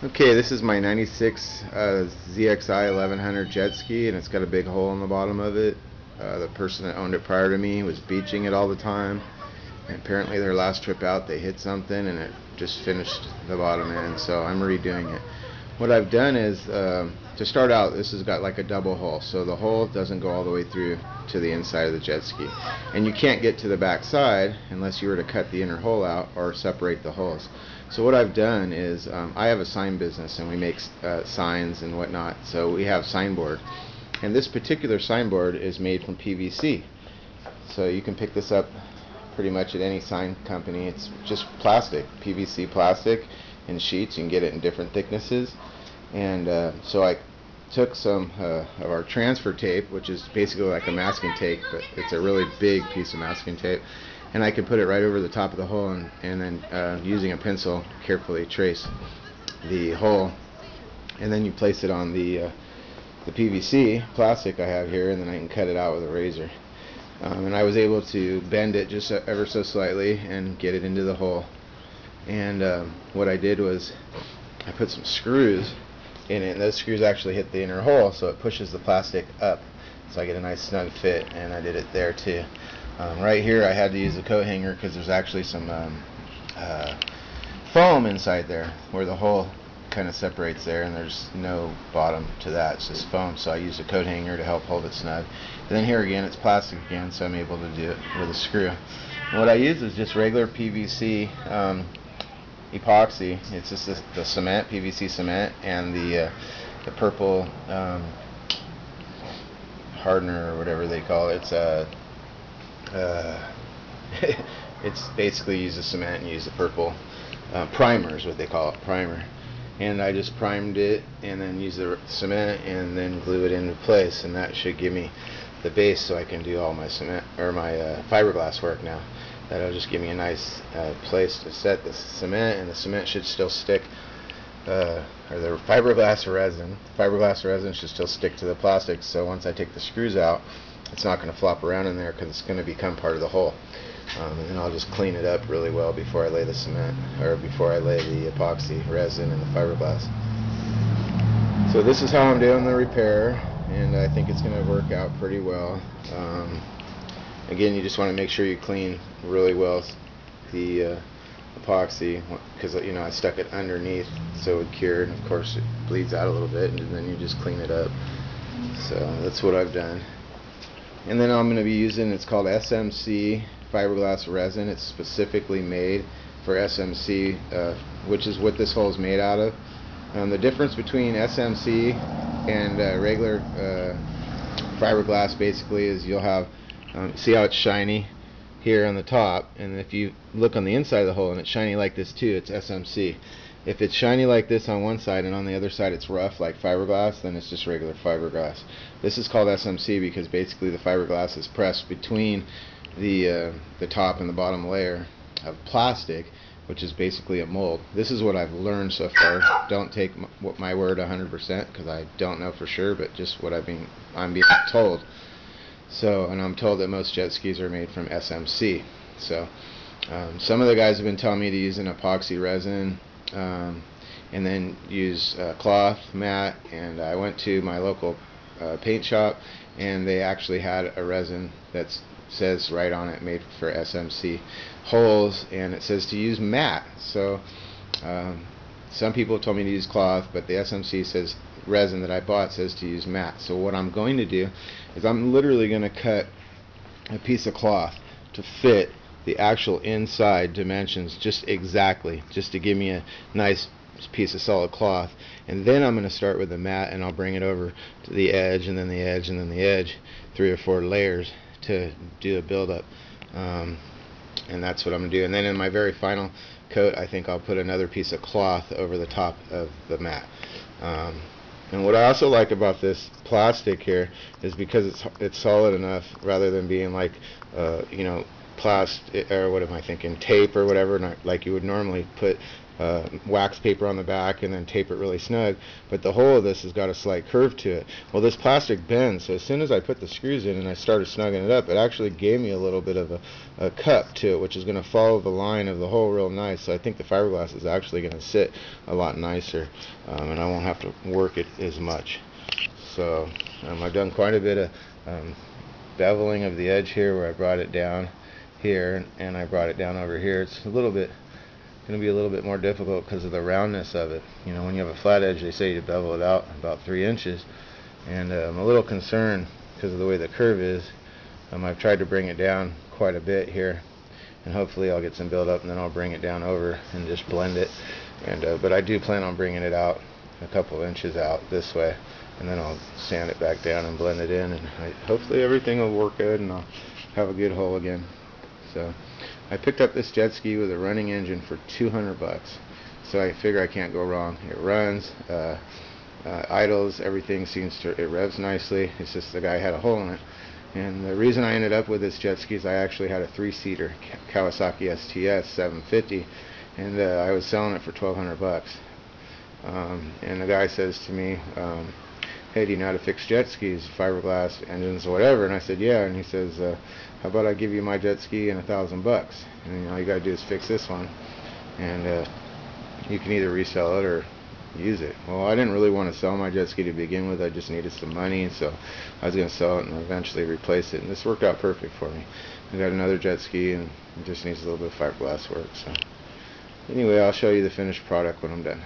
Okay, this is my 96 ZXI 1100 jet ski, and it's got a big hole in the bottom of it. The person that owned it prior to me was beaching it all the time, and apparently their last trip out they hit something and it just finished the bottom end, so I'm redoing it. What I've done is, to start out, this has got like a double hull, so the hole doesn't go all the way through to the inside of the jet ski, and you can't get to the back side unless you were to cut the inner hole out or separate the holes. So what I've done is, I have a sign business and we make signs and whatnot, so we have signboard, and this particular signboard is made from PVC, so you can pick this up pretty much at any sign company. It's just plastic, PVC plastic in sheets. You can get it in different thicknesses, and so I took some of our transfer tape, which is basically like a masking tape, but it's a really big piece of masking tape, and I can put it right over the top of the hole, and then using a pencil carefully trace the hole, and then you place it on the PVC plastic I have here, and then I can cut it out with a razor. And I was able to bend it just ever so slightly and get it into the hole. And what I did was I put some screws in it, and those screws actually hit the inner hole, so it pushes the plastic up, so I get a nice snug fit, and I did it there too. Right here I had to use a coat hanger because there's actually some foam inside there where the hole kind of separates there, and there's no bottom to that, it's just foam, so I used a coat hanger to help hold it snug. And then here again it's plastic again, so I'm able to do it with a screw. And what I use is just regular PVC epoxy. It's just the cement, PVC cement, and the purple hardener or whatever they call it. It's basically use the cement and use the purple primer is what they call it, primer. And I just primed it and then use the cement and then glue it into place, and that should give me the base so I can do all my cement or my fiberglass work now. That'll just give me a nice place to set the cement, and the cement should still stick, or the fiberglass resin should still stick to the plastic, so once I take the screws out, it's not going to flop around in there because it's going to become part of the hole. And then I'll just clean it up really well before I lay the cement, or before I lay the epoxy resin and the fiberglass. So this is how I'm doing the repair, and I think it's going to work out pretty well. Again, you just want to make sure you clean really well the epoxy, because I stuck it underneath so it would cure, and of course it bleeds out a little bit, and then you just clean it up. So that's what I've done. And then I'm going to be using, it's called Smc Fiberglass Resin. It's specifically made for SMC, which is what this hole is made out of. The difference between SMC and regular fiberglass basically is you'll have, see how it's shiny here on the top, and if you look on the inside of the hole and it's shiny like this too, it's SMC. If it's shiny like this on one side and on the other side it's rough like fiberglass, then it's just regular fiberglass. This is called SMC because basically the fiberglass is pressed between the top and the bottom layer of plastic, which is basically a mold. This is what I've learned so far. Don't take my word 100% because I don't know for sure, but just what I'm being told. So, and I'm told that most jet skis are made from SMC. So some of the guys have been telling me to use an epoxy resin, and then use cloth, mat, and I went to my local paint shop, and they actually had a resin that says right on it made for SMC holes, and it says to use mat. So some people told me to use cloth, but the SMC says resin that I bought says to use mat. So what I'm going to do is I'm literally going to cut a piece of cloth to fit the actual inside dimensions just exactly, just to give me a nice piece of solid cloth, and then I'm going to start with the mat, and I'll bring it over to the edge, and then the edge, and then the edge, 3 or 4 layers to do a build-up, and that's what I'm going to do. And then in my very final coat, I think I'll put another piece of cloth over the top of the mat. And what I also like about this plastic here is because it's solid enough, rather than being like plastic, or what am I thinking, tape or whatever, like you would normally put wax paper on the back and then tape it really snug, but the whole of this has got a slight curve to it. Well, this plastic bends, so as soon as I put the screws in and I started snugging it up, it actually gave me a little bit of a cup to it, which is going to follow the line of the hole real nice. So I think the fiberglass is actually going to sit a lot nicer, and I won't have to work it as much. So I've done quite a bit of beveling of the edge here, where I brought it down here and I brought it down over here. It's going to be a little bit more difficult because of the roundness of it. You know, when you have a flat edge, they say you bevel it out about 3 inches, and I'm a little concerned because of the way the curve is. I've tried to bring it down quite a bit here, and hopefully I'll get some build up, and then I'll bring it down over and just blend it. And but I do plan on bringing it out a couple inches out this way, and then I'll sand it back down and blend it in, and hopefully everything will work good and I'll have a good hole again. So I picked up this jet ski with a running engine for $200, so I figure I can't go wrong. It runs, idles, everything it revs nicely. It's just the guy had a hole in it. And the reason I ended up with this jet ski is I actually had a 3-seater Kawasaki STS 750, and I was selling it for $1,200. And the guy says to me, hey, do you know how to fix jet skis, fiberglass engines or whatever? And I said, yeah. And he says, how about I give you my jet ski and $1,000, and all you gotta do is fix this one, and you can either resell it or use it. Well, I didn't really want to sell my jet ski to begin with. I just needed some money, and so I was gonna sell it and eventually replace it, and this worked out perfect for me. I got another jet ski, and it just needs a little bit of fiberglass work. So anyway, I'll show you the finished product when I'm done.